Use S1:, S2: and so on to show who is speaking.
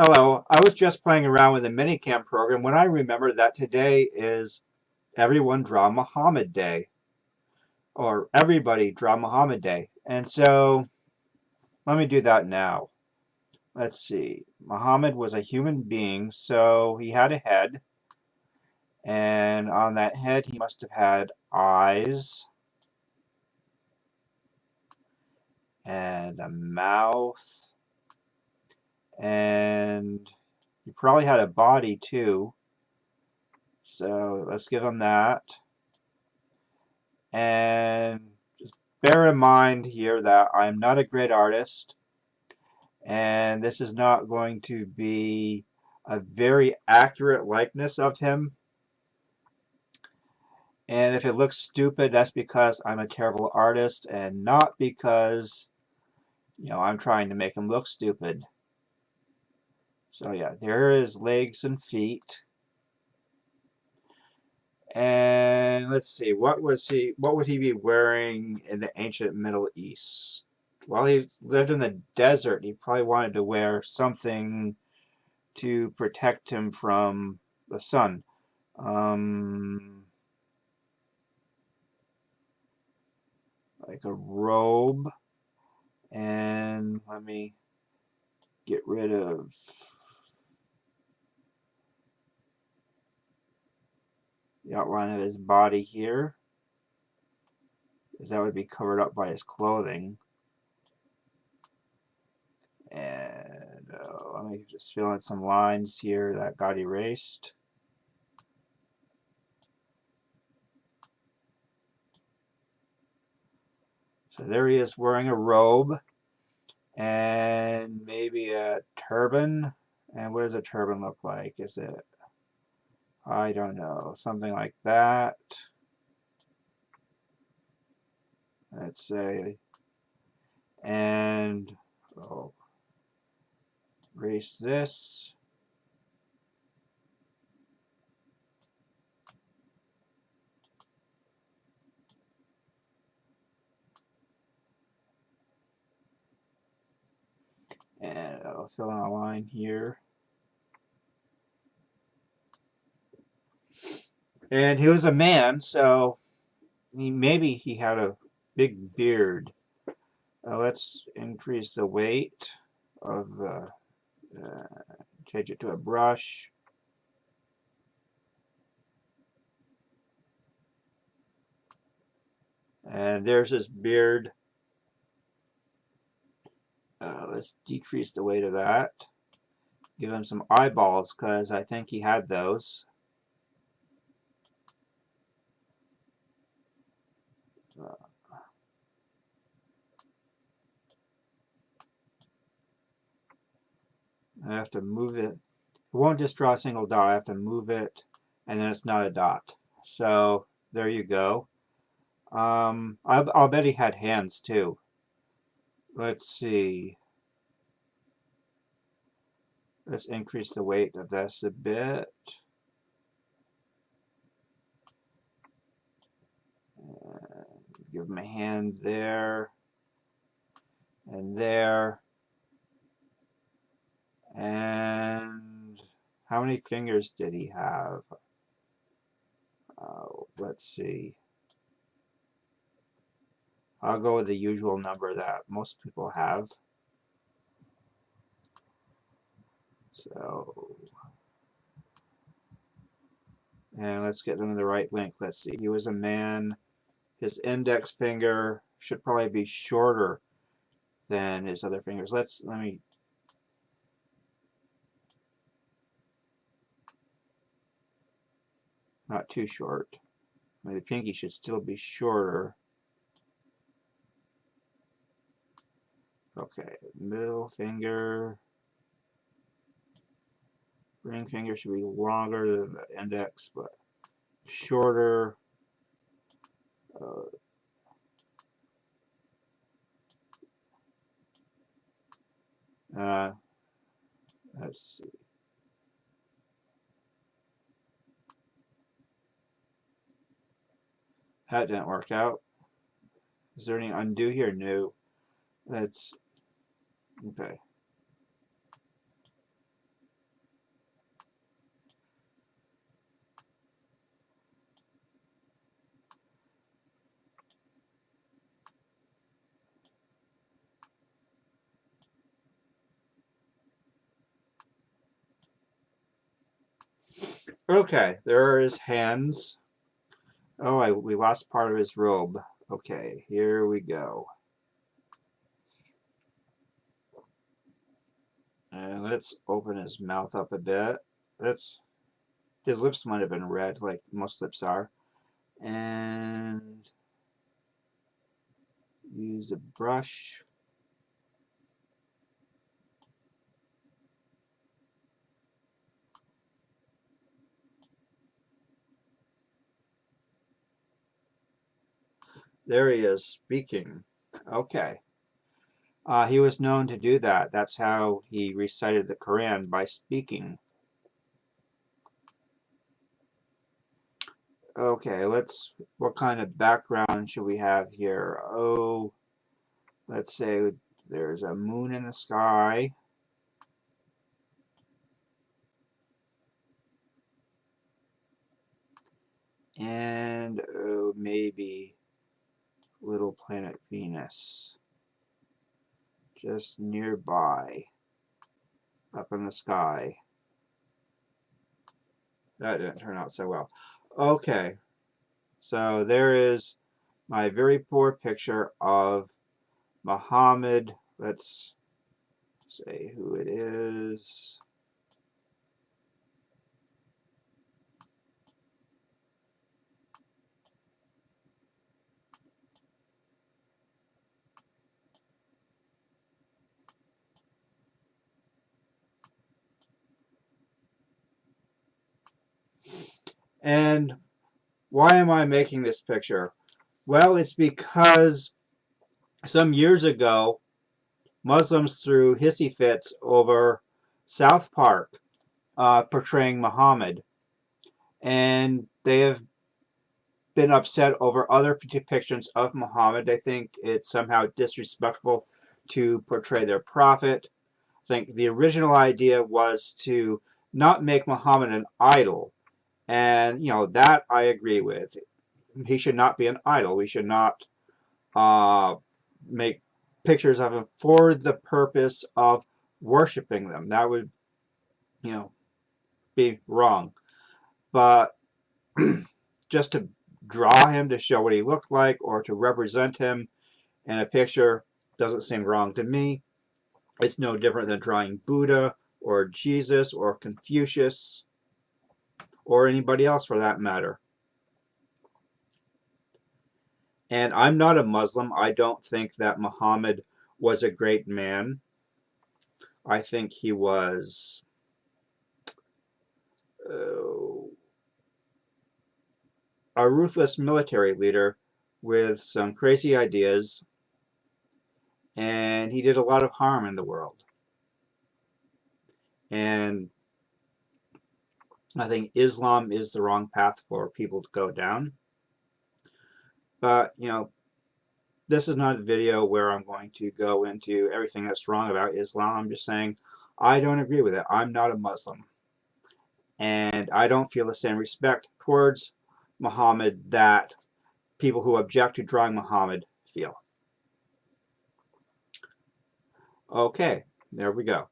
S1: Hello, I was just playing around with the minicam program when I remembered that today is Everyone Draw Mohammed Day, or Everybody Draw Mohammed Day. And so let me do that now. Let's see. Muhammad was a human being, so he had a head, and on that head he must have had eyes and a mouth, and he probably had a body too. So let's give him that. And just bear in mind here that I'm not a great artist, and this is not going to be a very accurate likeness of him. And if it looks stupid, that's because I'm a terrible artist and not because, I'm trying to make him look stupid. So yeah, there is legs and feet. And let's see, what would he be wearing in the ancient Middle East? Well, he lived in the desert. He probably wanted to wear something to protect him from the sun. Like a robe. And let me get rid of the outline of his body here, because that would be covered up by his clothing. And let me just fill in some lines here that got erased. So there he is wearing a robe and maybe a turban. And what does a turban look like? Is it, I don't know, something like that. Let's say, and oh, erase this. And I'll fill in a line here. And he was a man, so maybe he had a big beard. Let's increase the weight of the, change it to a brush. And there's his beard. Let's decrease the weight of that. Give him some eyeballs because I think he had those. I have to move it. It won't just draw a single dot. I have to move it, and then it's not a dot. So there you go. I'll bet he had hands too. Let's see. Let's increase the weight of this a bit. Give him a hand there and there. And how many fingers did he have? Let's see. I'll go with the usual number that most people have. So, and let's get them the right length. Let's see. He was a man. His index finger should probably be shorter than his other fingers. Let me. Not too short. I mean, the pinky should still be shorter. Okay, middle finger. Ring finger should be longer than the index, but shorter. Uh, let's see. That didn't work out. Is there any undo here? No. That's okay. Okay, there are his hands. Oh, we lost part of his robe. Okay, here we go. And let's open his mouth up a bit. His lips might have been red, like most lips are. And use a brush. There he is, speaking. Okay. He was known to do that. That's how he recited the Quran, by speaking. Okay, what kind of background should we have here? Oh, let's say there's a moon in the sky. And maybe little planet Venus just nearby, up in the sky. That didn't turn out so well. Okay, so there is my very poor picture of Muhammad. Let's say who it is. And why am I making this picture? Well, it's because some years ago, Muslims threw hissy fits over South Park portraying Muhammad. And they have been upset over other depictions of Muhammad. They think it's somehow disrespectful to portray their prophet. I think the original idea was to not make Muhammad an idol. And, that I agree with. He should not be an idol. We should not make pictures of him for the purpose of worshiping them. That would, be wrong. But just to draw him to show what he looked like or to represent him in a picture doesn't seem wrong to me. It's no different than drawing Buddha or Jesus or Confucius or anybody else for that matter. And I'm not a Muslim. I don't think that Muhammad was a great man. I think he was a ruthless military leader with some crazy ideas, and he did a lot of harm in the world. And I think Islam is the wrong path for people to go down. But, this is not a video where I'm going to go into everything that's wrong about Islam. I'm just saying I don't agree with it. I'm not a Muslim. And I don't feel the same respect towards Muhammad that people who object to drawing Muhammad feel. Okay, there we go.